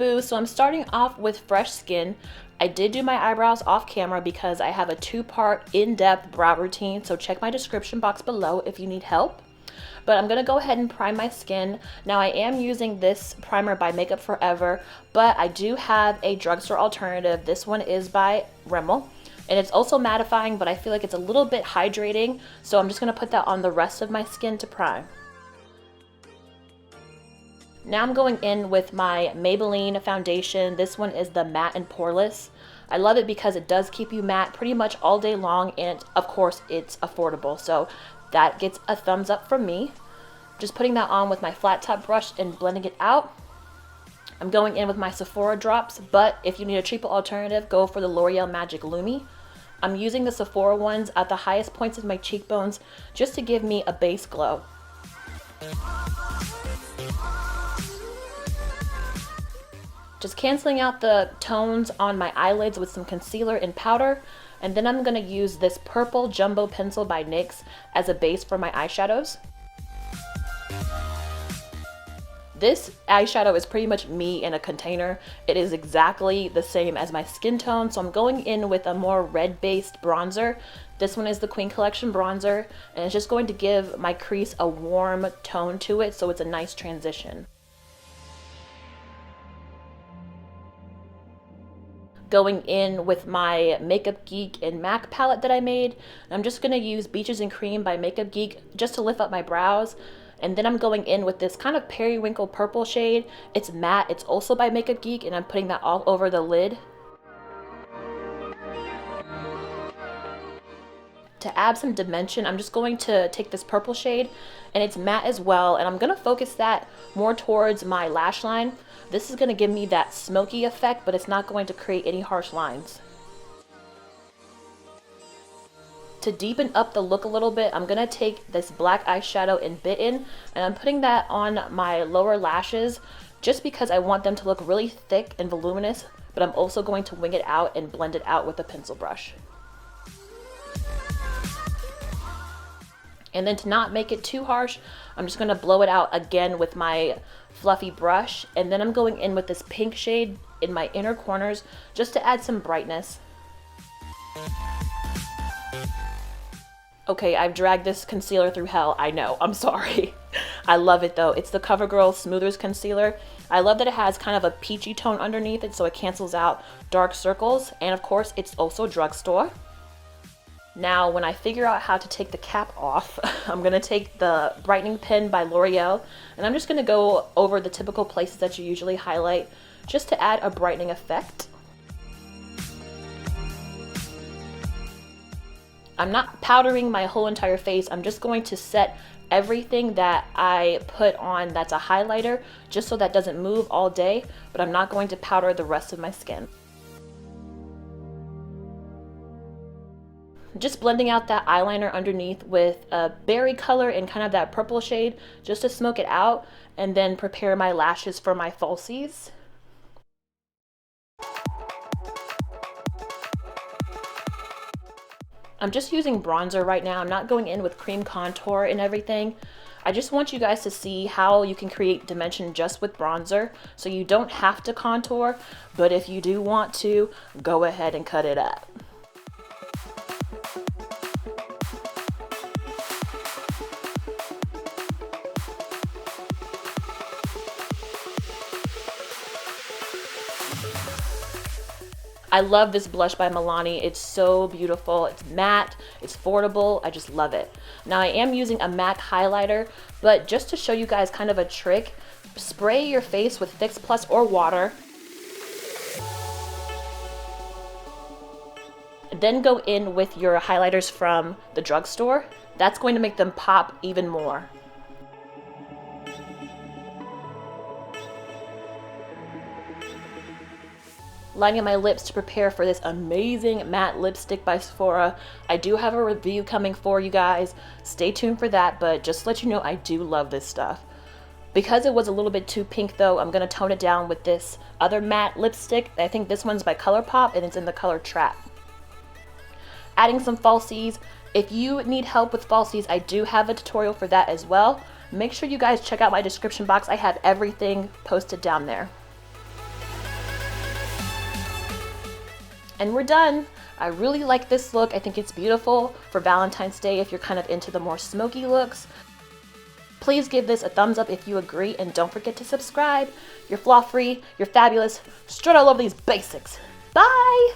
boo, so I'm starting off with fresh skin. I did do my eyebrows off camera because I have a two-part in-depth brow routine, so check my description box below if you need help. But I'm gonna go ahead and prime my skin. Now I am using this primer by Makeup Forever, but I do have a drugstore alternative. This one is by Rimmel, and it's also mattifying, but I feel like it's a little bit hydrating, so I'm just gonna put that on the rest of my skin to prime. Now I'm going in with my Maybelline foundation. This one is the Matte and Poreless. I love it because it does keep you matte pretty much all day long, and of course it's affordable, so that gets a thumbs up from me. Just putting that on with my flat top brush and blending it out. I'm going in with my Sephora drops, but if you need a cheaper alternative, go for the L'Oreal Magic Lumi. I'm using the Sephora ones at the highest points of my cheekbones just to give me a base glow. Just canceling out the tones on my eyelids with some concealer and powder, and then I'm going to use this purple jumbo pencil by NYX as a base for my eyeshadows. This eyeshadow is pretty much me in a container. It is exactly the same as my skin tone, so I'm going in with a more red-based bronzer. This one is the Queen Collection bronzer, and it's just going to give my crease a warm tone to it, so it's a nice transition. Going in with my Makeup Geek and MAC palette that I made. I'm just going to use Beaches and Cream by Makeup Geek just to lift up my brows. And then I'm going in with this kind of periwinkle purple shade. It's matte, it's also by Makeup Geek, and I'm putting that all over the lid. To add some dimension, I'm just going to take this purple shade, and it's matte as well, and I'm going to focus that more towards my lash line. This is going to give me that smoky effect, but it's not going to create any harsh lines. To deepen up the look a little bit, I'm going to take this black eyeshadow in Bitten, and I'm putting that on my lower lashes just because I want them to look really thick and voluminous, but I'm also going to wing it out and blend it out with a pencil brush. And then to not make it too harsh, I'm just going to blow it out again with my fluffy brush. And then I'm going in with this pink shade in my inner corners just to add some brightness. Okay, I've dragged this concealer through hell. I know, I'm sorry. I love it though. It's the Covergirl Smoothers Concealer. I love that it has kind of a peachy tone underneath it, so it cancels out dark circles. And of course, it's also drugstore. Now, when I figure out how to take the cap off, I'm going to take the brightening pen by L'Oreal, and I'm just going to go over the typical places that you usually highlight just to add a brightening effect. I'm not powdering my whole entire face. I'm just going to set everything that I put on that's a highlighter just so that doesn't move all day, but I'm not going to powder the rest of my skin. Just blending out that eyeliner underneath with a berry color and kind of that purple shade just to smoke it out, and then prepare my lashes for my falsies. I'm just using bronzer right now. I'm not going in with cream contour and everything. I just want you guys to see how you can create dimension just with bronzer, so you don't have to contour, but if you do want to, go ahead and cut it up. I love this blush by Milani. It's so beautiful. It's matte, it's affordable. I just love it. Now I am using a MAC highlighter, but just to show you guys kind of a trick, spray your face with Fix Plus or water. Then go in with your highlighters from the drugstore. That's going to make them pop even more. Lining my lips to prepare for this amazing matte lipstick by Sephora. I do have a review coming for you guys. Stay tuned for that, but just to let you know, I do love this stuff. Because it was a little bit too pink though, I'm going to tone it down with this other matte lipstick. I think this one's by ColorPop and it's in the color Trap. Adding some falsies. If you need help with falsies, I do have a tutorial for that as well. Make sure you guys check out my description box. I have everything posted down there. And we're done. I really like this look. I think it's beautiful for Valentine's Day if you're kind of into the more smoky looks. Please give this a thumbs up if you agree, and don't forget to subscribe. You're flaw free, you're fabulous, strut all over these basics. Bye!